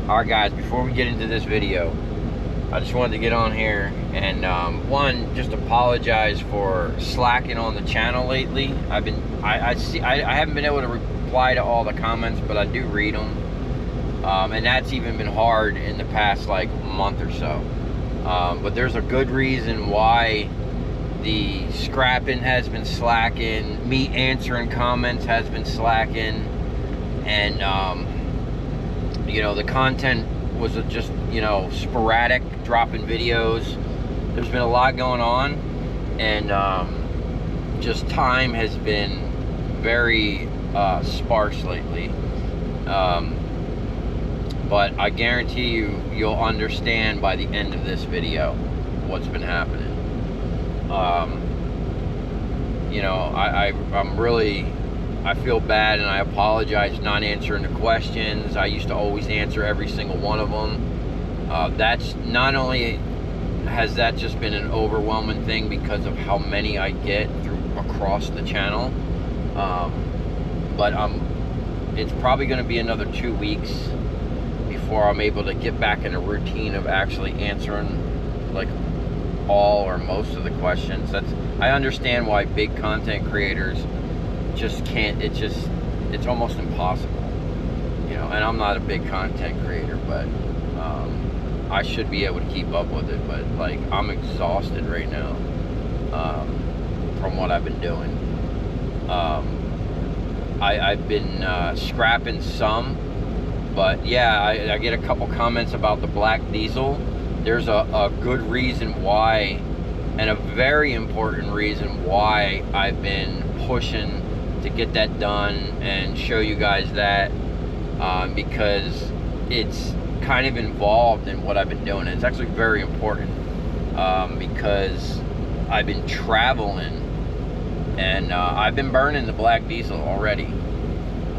Alright guys, before we get into this video, I just wanted to get on here and one, just apologize for slacking on the channel lately. I haven't been able to reply to all the comments, but I do read them, and that's even been hard in the past like month or so. But there's a good reason why the scrapping has been slacking, me answering comments has been slacking, and you know, the content was just, you know, sporadic, dropping videos. There's been a lot going on, and just time has been very sparse lately. But I guarantee you'll understand by the end of this video what's been happening. You know, I feel bad, and I apologize not answering the questions. I used to always answer every single one of them. That's not only has that just been an overwhelming thing because of how many I get across the channel, but it's probably going to be another 2 weeks before I'm able to get back in a routine of actually answering like all or most of the questions. I understand why big content creators just can't. It's almost impossible, you know. And I'm not a big content creator, but I should be able to keep up with it. But like, I'm exhausted right now from what I've been doing. I've been scrapping some, but yeah, I get a couple comments about the black diesel. There's a good reason why, and a very important reason why I've been pushing to get that done and show you guys that, because it's kind of involved in what I've been doing. It's actually very important, because I've been traveling, and I've been burning the black diesel already,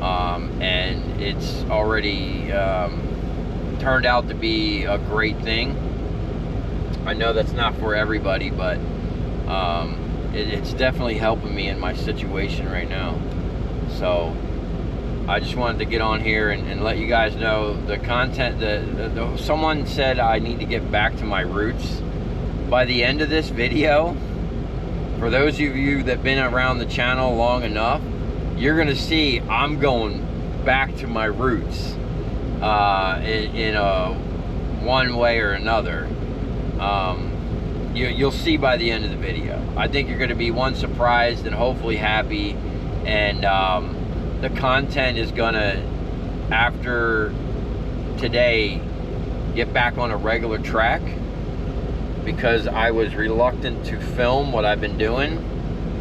and it's already turned out to be a great thing. I know that's not for everybody, but it's definitely helping me in my situation right now. So I just wanted to get on here and let you guys know the content. Someone said I need to get back to my roots. By the end of this video, for those of you that have been around the channel long enough, you're gonna see I'm going back to my roots in one way or another. You'll see by the end of the video. I think you're going to be surprised and hopefully happy, and the content is going to, after today, get back on a regular track, because I was reluctant to film what I've been doing,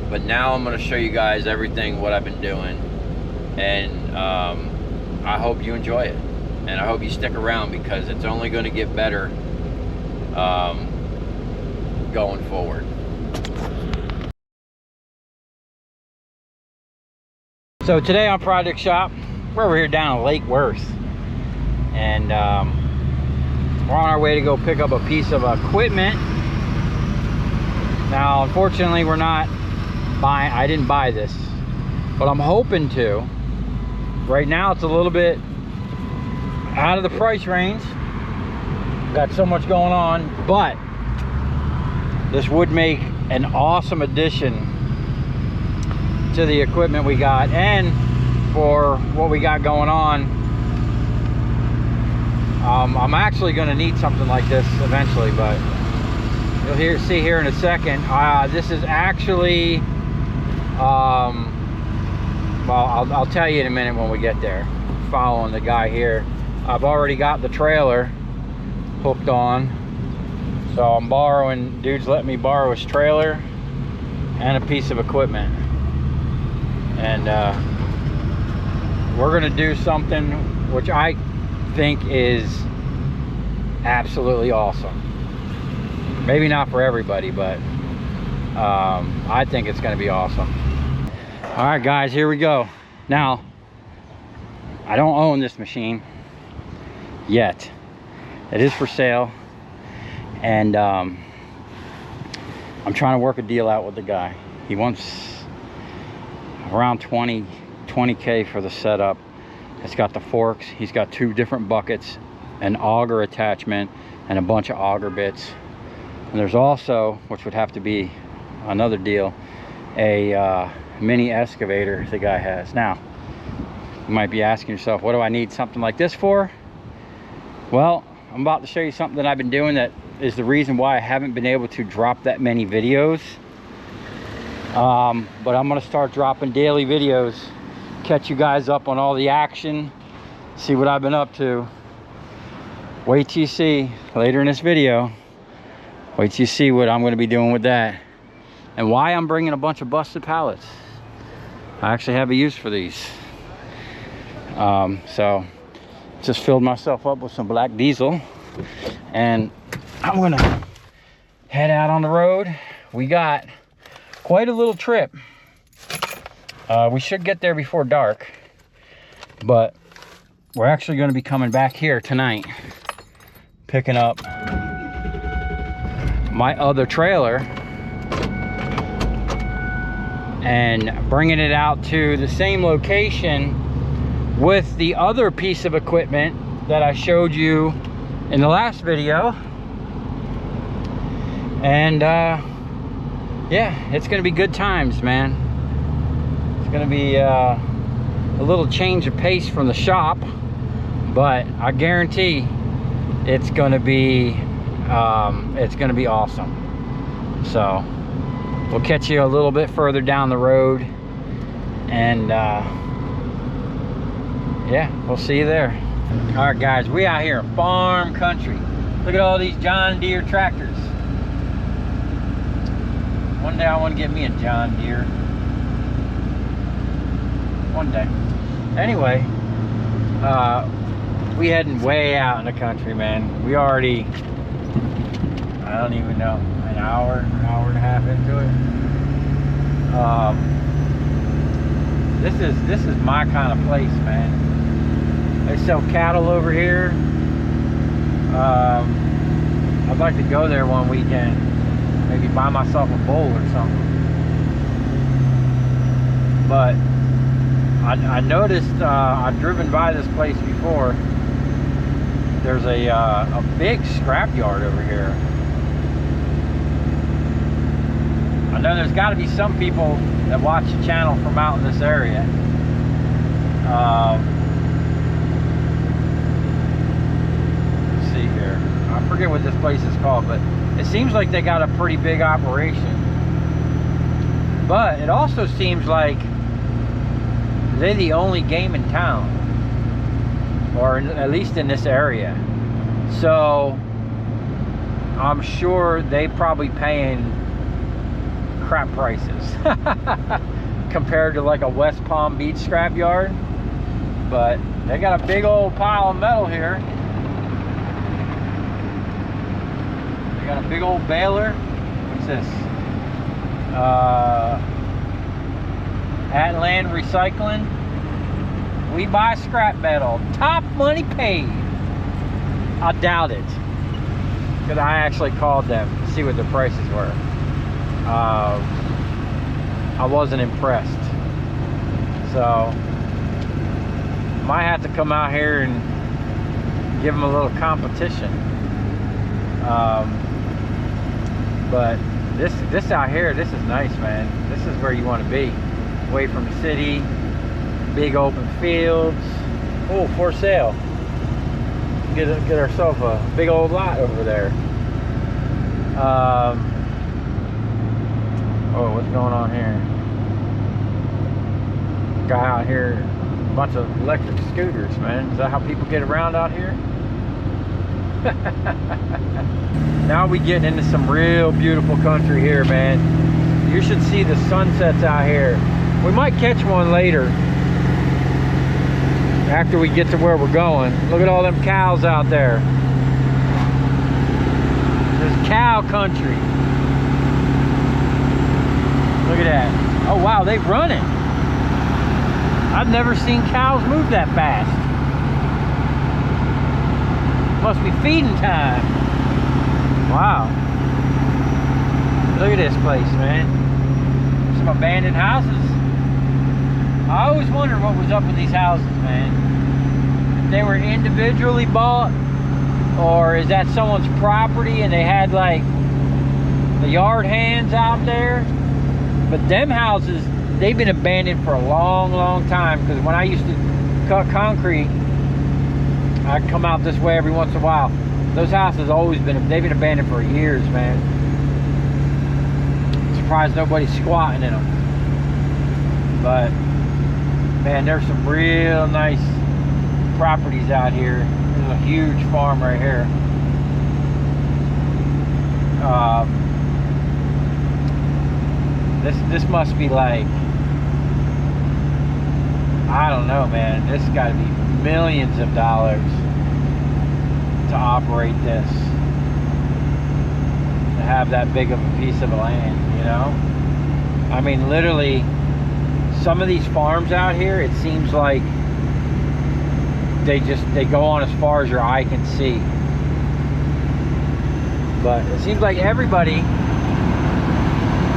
but now I'm going to show you guys everything what I've been doing, and I hope you enjoy it, and I hope you stick around, because it's only going to get better going forward. So today on Project Shop, we're over here down at Lake Worth, and we're on our way to go pick up a piece of equipment. Now, unfortunately, we're not buying. I didn't buy this, but I'm hoping to. Right now, it's a little bit out of the price range. Got so much going on, but this would make an awesome addition to the equipment we got, and for what we got going on. I'm actually going to need something like this eventually, but you'll see here in a second. This is actually, well, I'll tell you in a minute when we get there. Following the guy here. I've already got the trailer hooked on, so I'm borrowing, dude's letting me borrow his trailer and a piece of equipment, and we're gonna do something which I think is absolutely awesome. Maybe not for everybody, but I think it's gonna be awesome. All right guys, here we go. Now, I don't own this machine yet. It is for sale, and I'm trying to work a deal out with the guy. He wants around 20K for the setup. It's got the forks, he's got 2 different buckets, an auger attachment, and a bunch of auger bits. And there's also, which would have to be another deal, a mini excavator the guy has. Now, you might be asking yourself, what do I need something like this for? Well, I'm about to show you something that I've been doing that is the reason why I haven't been able to drop that many videos. But I'm gonna start dropping daily videos, catch you guys up on all the action, see what I've been up to. Wait till you see later in this video. Wait till you see what I'm gonna be doing with that, and why I'm bringing a bunch of busted pallets. I actually have a use for these. So just filled myself up with some black diesel, and I'm gonna head out on the road. We got quite a little trip. We should get there before dark, but we're actually going to be coming back here tonight, picking up my other trailer and bringing it out to the same location with the other piece of equipment that I showed you in the last video. And yeah, it's gonna be good times, man. It's gonna be a little change of pace from the shop, but I guarantee it's gonna be awesome. So we'll catch you a little bit further down the road, and yeah, we'll see you there. All right, guys, we out here in farm country. Look at all these John Deere tractors. One day I want to get me a John Deere. One day. Anyway, we heading way out in the country, man. We already, I don't even know, an hour and a half into it. This is my kind of place, man. They sell cattle over here. I'd like to go there one weekend. Maybe buy myself a bull or something. But I noticed, I've driven by this place before. There's a big scrapyard over here. I know there's got to be some people that watch the channel from out in this area. Let's see here. I forget what this place is called, but it seems like they got a pretty big operation. But it also seems like they're the only game in town, or at least in this area. So I'm sure they probably paying crap prices compared to like a West Palm Beach scrapyard. But they got a big old pile of metal here. They got a big old baler. What's this? Atland Recycling. We buy scrap metal. Top money paid. I doubt it, because I actually called them to see what the prices were. I wasn't impressed. So might have to come out here and give them a little competition. But this out here, this is nice, man. This is where you want to be, away from the city, big open fields. Oh, for sale. Get ourselves a big old lot over there. Oh, what's going on here? Guy out here, a bunch of electric scooters, man. Is that how people get around out here? Now we getting into some real beautiful country here, man. You should see the sunsets out here. We might catch one later after we get to where we're going. Look at all them cows out there. There's cow country. Look at that. Oh wow, they're running. I've never seen cows move that fast. Must be feeding time. Wow. Look at this place, man. Some abandoned houses. I always wondered what was up with these houses, man. If they were individually bought or is that someone's property and they had like the yard hands out there? But them houses, they've been abandoned for a long time, because when I used to cut concrete, I'd come out this way every once in a while. Those houses they've been abandoned for years, man. Surprised nobody's squatting in them. But man, there's some real nice properties out here. There's a huge farm right here. This must be like, I don't know, man. This has got to be millions of dollars to operate this, to have that big of a piece of land, you know? I mean, literally, some of these farms out here, it seems like they go on as far as your eye can see. But it seems like everybody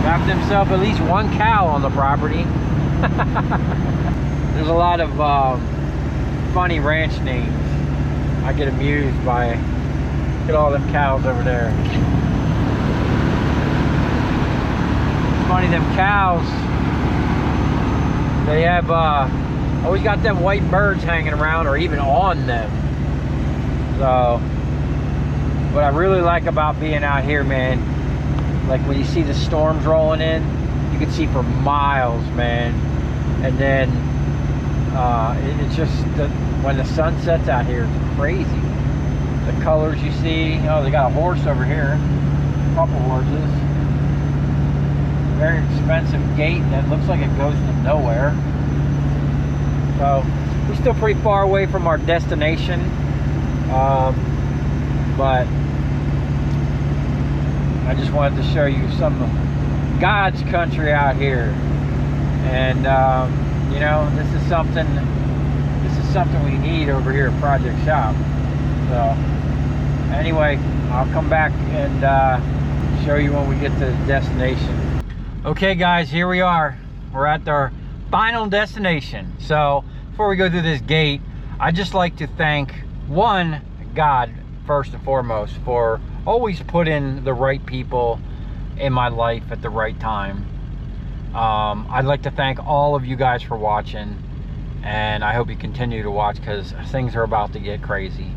got themselves at least one cow on the property. There's a lot of funny ranch names. I get amused by, look at all them cows over there. Funny, them cows, they have always got them white birds hanging around or even on them. So what I really like about being out here, man, like when you see the storms rolling in, you can see for miles, man. And then it's just when the sun sets out here, it's crazy. The colors you see. Oh, they got a horse over here, a couple horses. Very expensive gate that looks like it goes to nowhere. So we're still pretty far away from our destination, but I just wanted to show you some of God's country out here. And you know, this is something we need over here at Project Shop. So anyway, I'll come back and show you when we get to the destination. Okay guys, here we are. We're at our final destination. So before we go through this gate, I'd just like to thank God first and foremost for always putting the right people in my life at the right time. I'd like to thank all of you guys for watching, and I hope you continue to watch, because things are about to get crazy.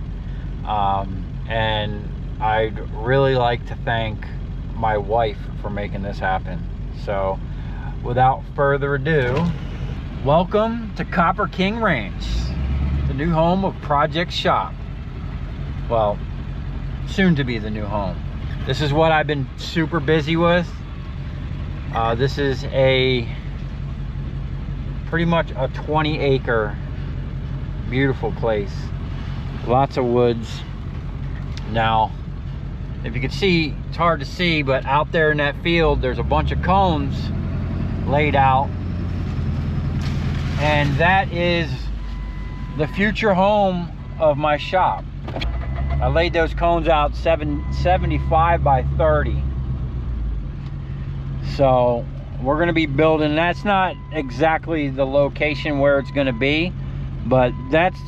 And I'd really like to thank my wife for making this happen. So without further ado, welcome to Copper King Ranch, the new home of Project Shop. Well, soon to be the new home. This is what I've been super busy with. This is pretty much a 20-acre beautiful place. Lots of woods. Now, if you can see, it's hard to see, but out there in that field, there's a bunch of cones laid out. And that is the future home of my shop. I laid those cones out 75 by 30. So we're going to be building, that's not exactly the location where it's going to be, but that's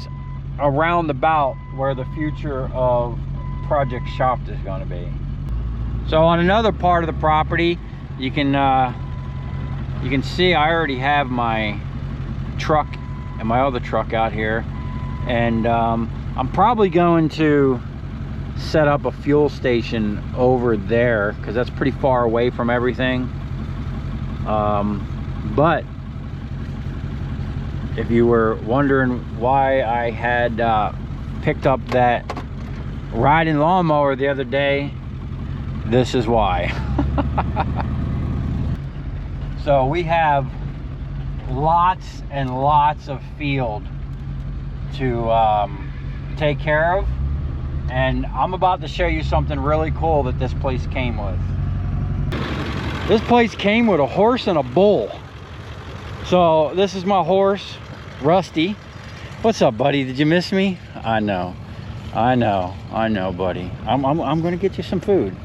around about where the future of Project Shop is going to be. So on another part of the property, you can see I already have my truck and my other truck out here, and I'm probably going to set up a fuel station over there, because that's pretty far away from everything. But if you were wondering why I had picked up that riding lawnmower the other day, this is why. So we have lots and lots of field to take care of, and I'm about to show you something really cool that this place came with. This place came with a horse and a bull. So this is my horse, Rusty. What's up, buddy? Did you miss me? I know, buddy. I'm gonna get you some food.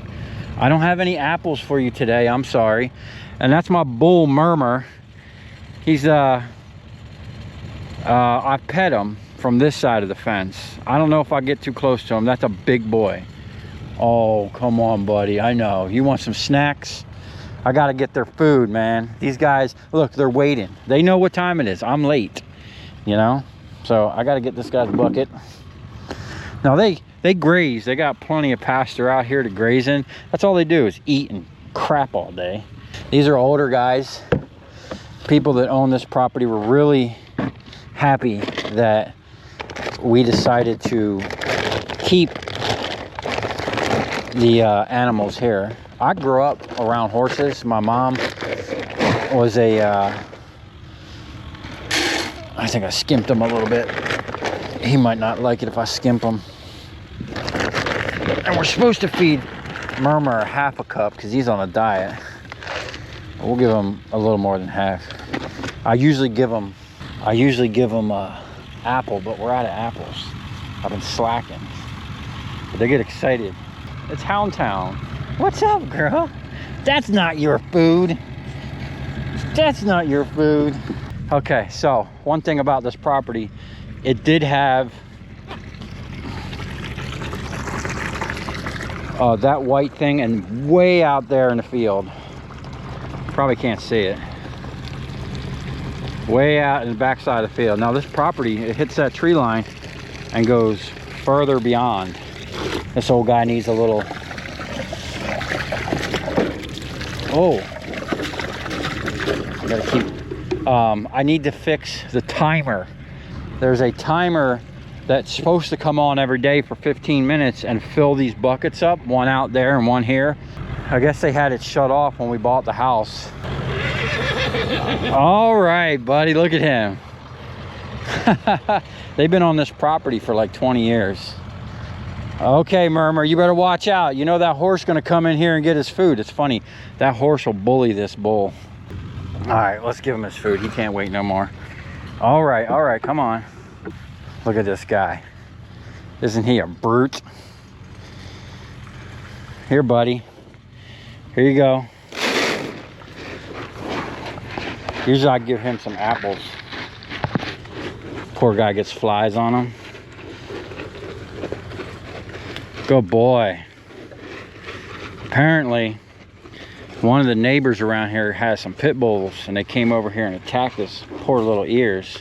I don't have any apples for you today, I'm sorry. And that's my bull, Murmur. He's I pet him from this side of the fence. I don't know if I get too close to him. That's a big boy. Oh, come on, buddy. I know. You want some snacks? I got to get their food, man. These guys, look, they're waiting. They know what time it is. I'm late, you know? So I got to get this guy's bucket. Now, they graze. They got plenty of pasture out here to graze in. That's all they do is eat and crap all day. These are older guys. People that own this property were really happy that we decided to keep the animals here. I grew up around horses. My mom was a I think I skimped him a little bit. He might not like it if I skimp him. And we're supposed to feed Murmur half a cup because he's on a diet. We'll give him a little more than half. I usually give him apple, but we're out of apples. I've been slacking. But they get excited. It's Hound Town. What's up, girl? That's not your food. That's not your food. Okay, so one thing about this property, it did have that white thing, and way out there in the field, probably can't see it, way out in the backside of the field. Now this property, it hits that tree line and goes further beyond. This old guy needs a little, oh, I gotta keep, I need to fix the timer. There's a timer that's supposed to come on every day for 15 minutes and fill these buckets up, one out there and one here. I guess they had it shut off when we bought the house. All right, buddy, look at him. They've been on this property for like 20 years. Okay, Murmur, you better watch out. You know that horse gonna come in here and get his food. It's funny, that horse will bully this bull. All right, let's give him his food. He can't wait no more. All right, come on. Look at this guy. Isn't he a brute? Here, buddy. Here you go. Usually I give him some apples. Poor guy gets flies on him. Good boy. Apparently, one of the neighbors around here has some pit bulls, and they came over here and attacked his poor little ears.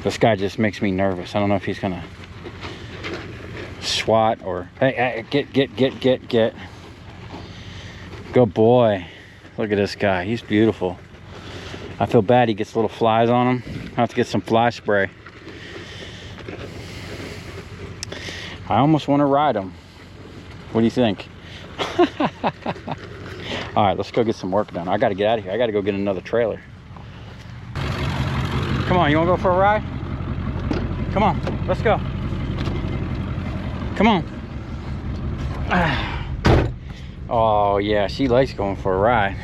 This guy just makes me nervous. I don't know if he's gonna swat or, hey, get. Good boy. Look at this guy. He's beautiful. I feel bad he gets little flies on him. I have to get some fly spray. I almost want to ride him. What do you think? All right, let's go get some work done. I got to get out of here. I got to go get another trailer. Come on, you want to go for a ride? Come on, let's go. Come on. Oh yeah, she likes going for a ride.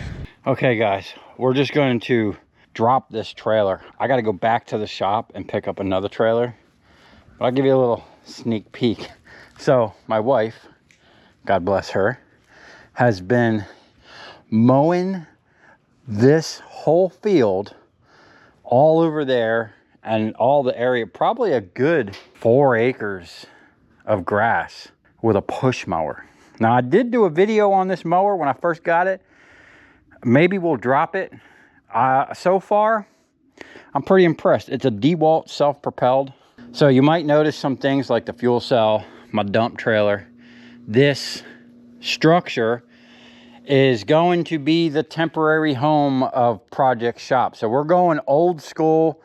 Okay guys, we're just going to drop this trailer. I got to go back to the shop and pick up another trailer. But I'll give you a little sneak peek. So my wife, God bless her, has been mowing this whole field all over there and all the area, probably a good 4 acres of grass with a push mower. Now I did do a video on this mower when I first got it. Maybe we'll drop it. So far, I'm pretty impressed. It's a DeWalt self-propelled. So you might notice some things like the fuel cell, my dump trailer. This structure is going to be the temporary home of Project Shop. So we're going old school.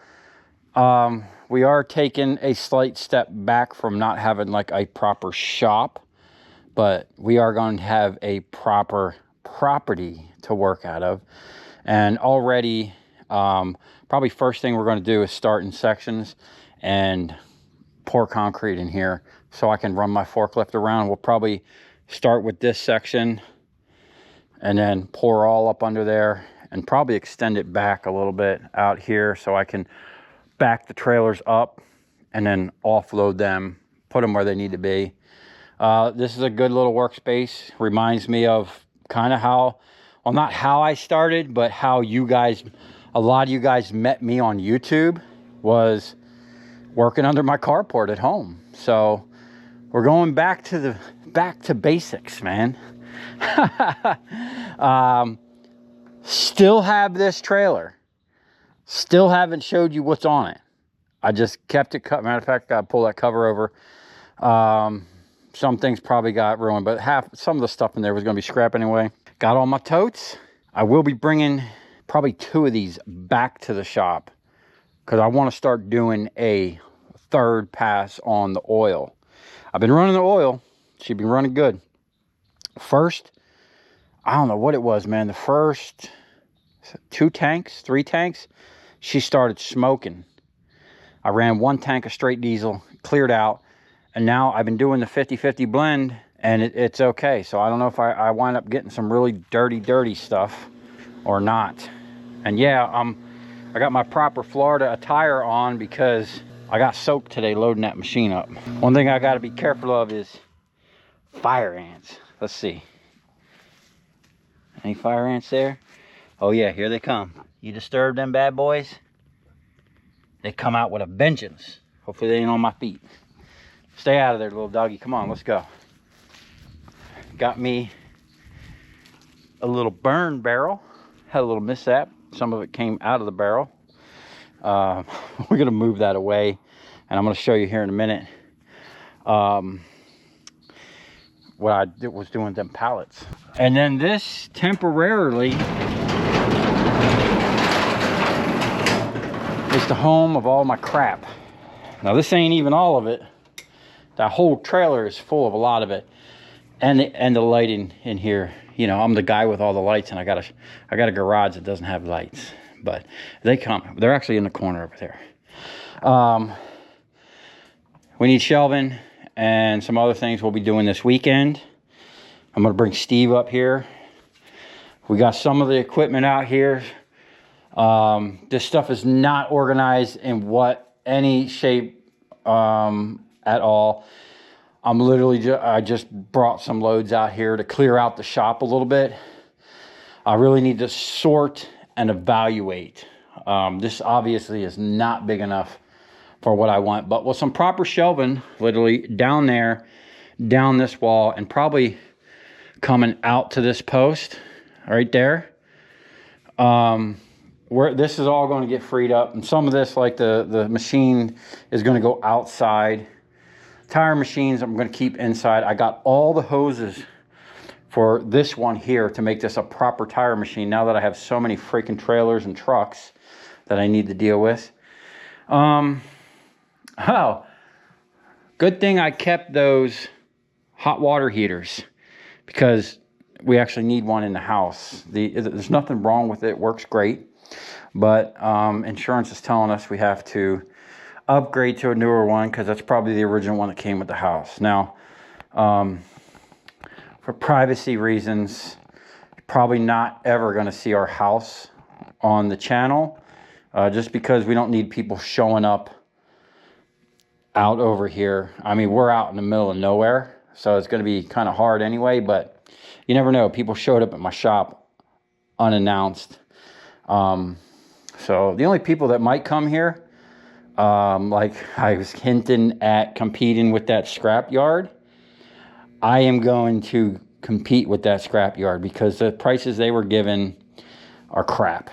We are taking a slight step back from not having like a proper shop, but we are going to have a proper property to work out of. And already, probably first thing we're going to do is start in sections and pour concrete in here so I can run my forklift around. We'll probably start with this section and then pour all up under there and probably extend it back a little bit out here so I can back the trailers up and then offload them, put them where they need to be. This is a good little workspace. Reminds me of kind of how, well, not how I started, but how you guys, a lot of you guys met me on YouTube, was working under my carport at home. So we're going back to basics, man. Still have this trailer. Still haven't showed you what's on it. I just kept it cut. Matter of fact, I pulled that cover over. Some things probably got ruined, but some of the stuff in there was going to be scrap anyway. Got all my totes. I will be bringing probably 2 of these back to the shop because I want to start doing a third pass on the oil. I've been running the oil. She's been running good. First, I don't know what it was, man. The first 3 tanks, she started smoking. I ran 1 tank of straight diesel, cleared out, and now I've been doing the 50-50 blend, and it's okay. So I don't know if I wind up getting some really dirty stuff or not. And yeah, I got my proper Florida attire on because I got soaked today loading that machine up. One thing I got to be careful of is fire ants. Let's see. Any fire ants there? Oh yeah, here they come. You disturb them bad boys, they come out with a vengeance. Hopefully they ain't on my feet. Stay out of there, little doggy. Come on, let's go. Got me a little burn barrel. Had a little mishap. Some of it came out of the barrel. We're gonna move that away, and I'm gonna show you here in a minute what I was doing with them pallets. And then this temporarily is the home of all my crap. Now this ain't even all of it. That whole trailer is full of a lot of it, and the lighting in here. You know, I'm the guy with all the lights, and I got a garage that doesn't have lights, but they're actually in the corner over there. We need shelving and some other things we'll be doing this weekend. I'm gonna bring Steve up here. We got some of the equipment out here. This stuff is not organized in any shape at all. I'm literally I just brought some loads out here to clear out the shop a little bit. I really need to sort and evaluate. This obviously is not big enough for what I want, but with some proper shelving, literally down there, down this wall, and probably coming out to this post right there. Where this is all going to get freed up, and some of this, like the machine, is going to go outside. Tire machines I'm going to keep inside. I got all the hoses for this one here to make this a proper tire machine now that I have so many freaking trailers and trucks that I need to deal with. Oh, good thing I kept those hot water heaters because we actually need one in the house. There's nothing wrong with it. It works great. But insurance is telling us we have to upgrade to a newer one because that's probably the original one that came with the house. Now, for privacy reasons, you're probably not ever going to see our house on the channel just because we don't need people showing up out over here. I mean, we're out in the middle of nowhere, so it's going to be kind of hard anyway, but you never know. People showed up at my shop unannounced. So the only people that might come here, like I was hinting at competing with that scrap yard, I am going to compete with that scrap yard because the prices they were given are crap.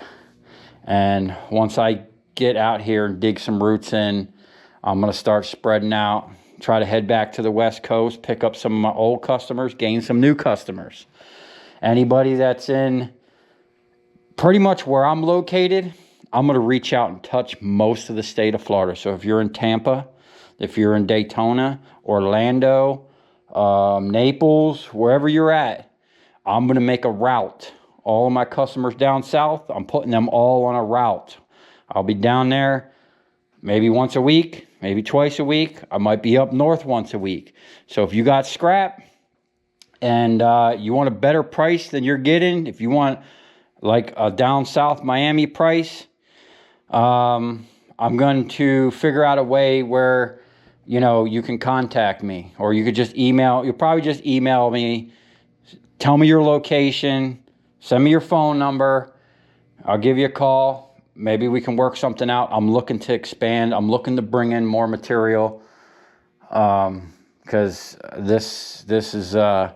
And once I get out here and dig some roots in, I'm going to start spreading out, try to head back to the West Coast, pick up some of my old customers, gain some new customers. Anybody that's in pretty much where I'm located, I'm going to reach out and touch most of the state of Florida. So if you're in Tampa, if you're in Daytona, Orlando, Naples, wherever you're at, I'm going to make a route. All of my customers down south, I'm putting them all on a route. I'll be down there maybe once a week, maybe twice a week. I might be up north once a week. So if you got scrap and you want a better price than you're getting, if you want like a down south Miami price, I'm going to figure out a way where, you know, you can contact me, or you could just email. You'll probably just email me, tell me your location, send me your phone number. I'll give you a call. maybe we can work something out. I'm looking to expand. I'm looking to bring in more material, because this is a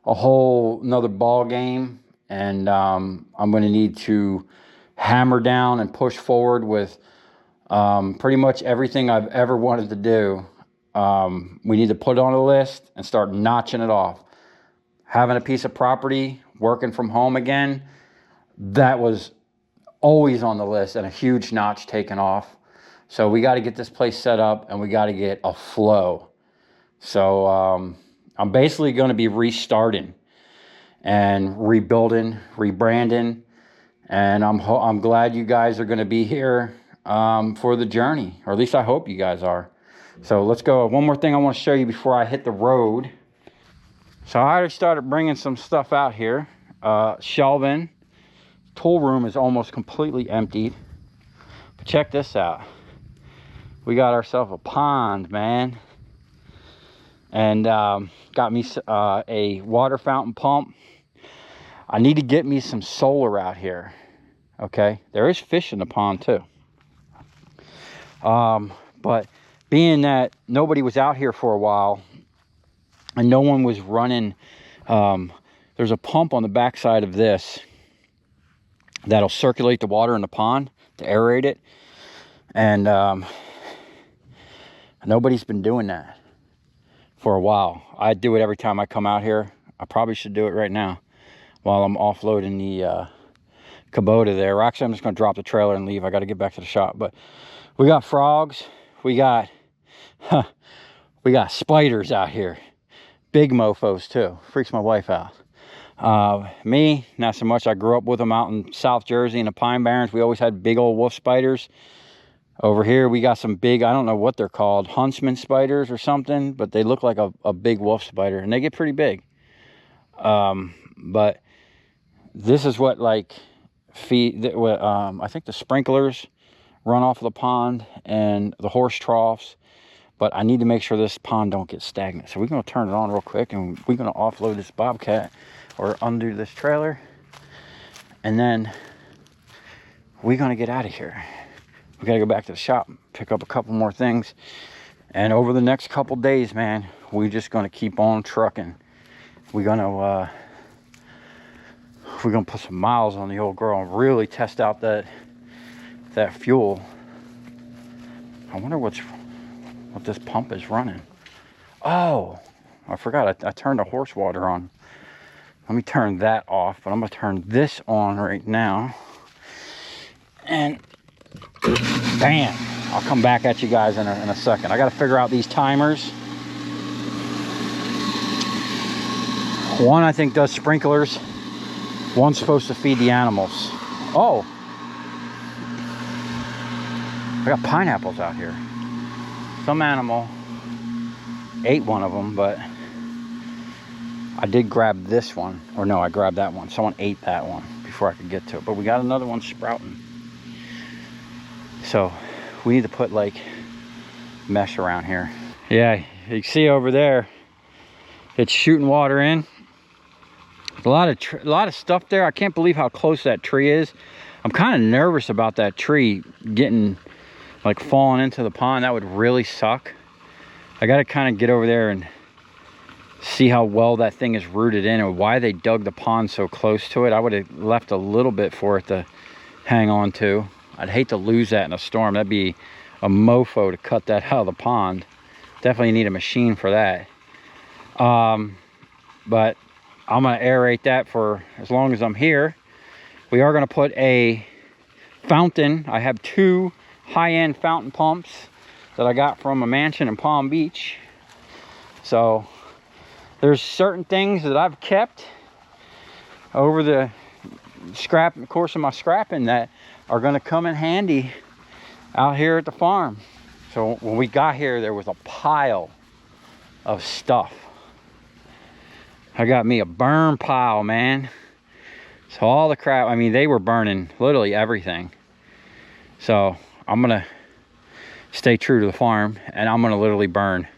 whole another ball game, and I'm going to need to hammer down and push forward with pretty much everything I've ever wanted to do. We need to put it on a list and start notching it off. Having a piece of property, working from home again, that was always on the list, and a huge notch taken off. So we got to get this place set up, and we got to get a flow. So I'm basically going to be restarting and rebuilding, rebranding, and I'm glad you guys are going to be here for the journey, or at least I hope you guys are. So let's go. One more thing I want to show you before I hit the road. So I already started bringing some stuff out here. Shelving. Tool room is almost completely emptied. But check this out. We got ourselves a pond, man. And got me a water fountain pump. I need to get me some solar out here. Okay, there is fish in the pond too. But being that nobody was out here for a while and no one was running, there's a pump on the backside of this that'll circulate the water in the pond to aerate it, and nobody's been doing that for a while. I do it every time I come out here. I probably should do it right now while I'm offloading the Kubota there. Or actually, I'm just going to drop the trailer and leave. I got to get back to the shop. But we got frogs. We got spiders out here. Big mofos too. Freaks my wife out. Me, not so much. I grew up with them out in South Jersey in the Pine Barrens. We always had big old wolf spiders. Over here, we got some big, I don't know what they're called, huntsman spiders or something, but they look like a big wolf spider, and they get pretty big. But this is what, like, I think the sprinklers run off of the pond and the horse troughs. But I need to make sure this pond don't get stagnant. So we're going to turn it on real quick, and we're going to offload this bobcat or undo this trailer. And then we're going to get out of here. We got to go back to the shop, pick up a couple more things. And over the next couple days, man, we're just going to keep on trucking. We're going to put some miles on the old girl and really test out that fuel. I wonder what this pump is running. Oh, I forgot. I turned the horse water on. Let me turn that off, but I'm going to turn this on right now. And bam, I'll come back at you guys in a second. I got to figure out these timers. One, I think, does sprinklers. One's supposed to feed the animals. Oh, I got pineapples out here. Some animal ate one of them, but I did grab this one. Or no, I grabbed that one. Someone ate that one before I could get to it. But we got another one sprouting. So we need to put like mesh around here. Yeah, you can see over there, it's shooting water in. A lot of stuff there. I can't believe how close that tree is. I'm kind of nervous about that tree getting like falling into the pond. That would really suck. I got to kind of get over there and see how well that thing is rooted in and why they dug the pond so close to it. I would have left a little bit for it to hang on to. I'd hate to lose that in a storm. That'd be a mofo to cut that out of the pond. Definitely need a machine for that. But I'm going to aerate that for as long as I'm here. We are going to put a fountain. I have two high-end fountain pumps that I got from a mansion in Palm Beach. So there's certain things that I've kept over the course of my scrapping that are going to come in handy out here at the farm. So when we got here, there was a pile of stuff. I got me a burn pile, man. So all the crap, I mean, they were burning literally everything. So I'm gonna stay true to the farm, and I'm gonna literally burn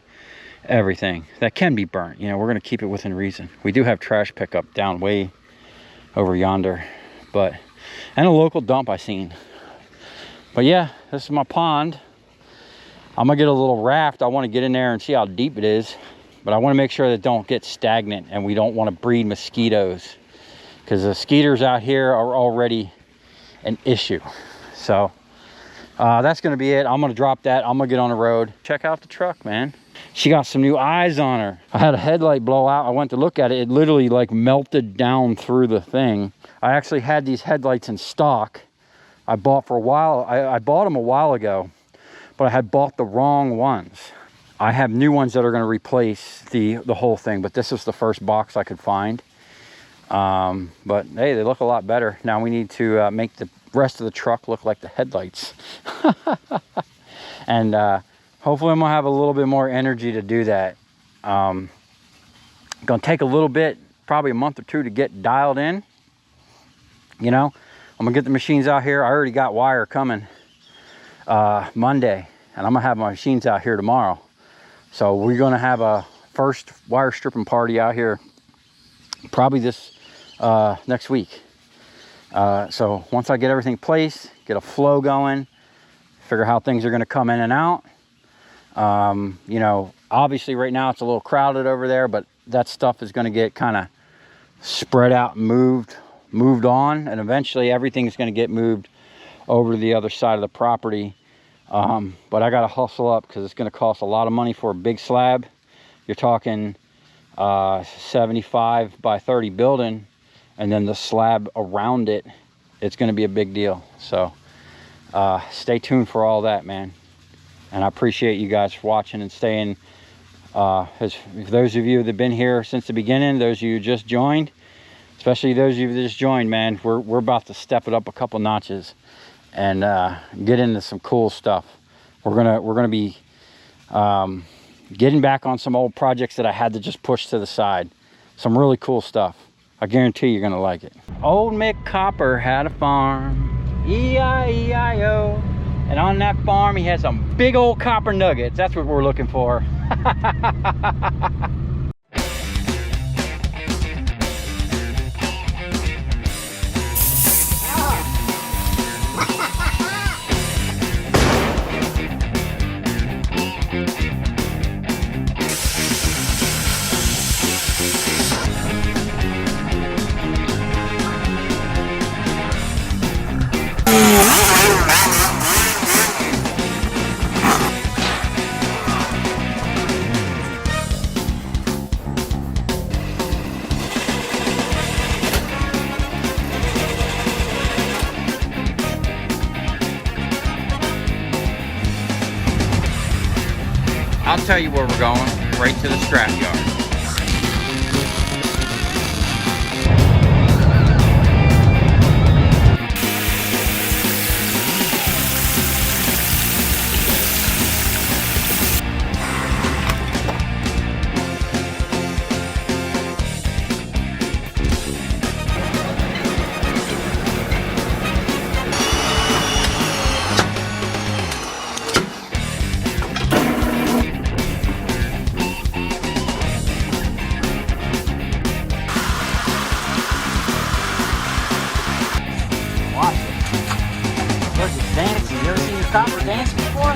everything that can be burnt. You know, we're gonna keep it within reason. We do have trash pickup down way over yonder, and a local dump I seen. But yeah, this is my pond. I'm gonna get a little raft. I want to get in there and see how deep it is, but I want to make sure that it don't get stagnant, and we don't want to breed mosquitoes, because the skeeters out here are already an issue. So that's gonna be it. I'm gonna drop that. I'm gonna get on the road. Check out the truck, man. She got some new eyes on her. I had a headlight blow out. I went to look at it. It literally like melted down through the thing. I actually had these headlights in stock. I bought for a while. I bought them a while ago, but I had bought the wrong ones. I have new ones that are going to replace the whole thing, but this is the first box I could find. But hey, they look a lot better. Now we need to make the rest of the truck look like the headlights. And hopefully I'm gonna have a little bit more energy to do that. Gonna take a little bit, probably a month or two to get dialed in. You know, I'm gonna get the machines out here. I already got wire coming Monday, and I'm gonna have my machines out here tomorrow. So we're gonna have a first wire stripping party out here probably this next week. So once I get everything placed, get a flow going, figure how things are gonna come in and out. You know, obviously right now it's a little crowded over there, but that stuff is gonna get kind of spread out and moved on, and eventually everything's going to get moved over to the other side of the property. But I got to hustle up because it's going to cost a lot of money for a big slab. You're talking 75 by 30 building, and then the slab around it, it's going to be a big deal. So stay tuned for all that, man. And I appreciate you guys watching and staying. As those of you that have been here since the beginning, those of you who just joined, especially those of you that just joined, man, we're about to step it up a couple notches and get into some cool stuff. We're gonna be getting back on some old projects that I had to just push to the side. Some really cool stuff. I guarantee you're gonna like it. Old Mick Copper had a farm, E-I-E-I-O, and on that farm he had some big old copper nuggets. That's what we're looking for. I'll tell you where we're going, right to the scrap yard. Dancing. You ever seen your copper dance before?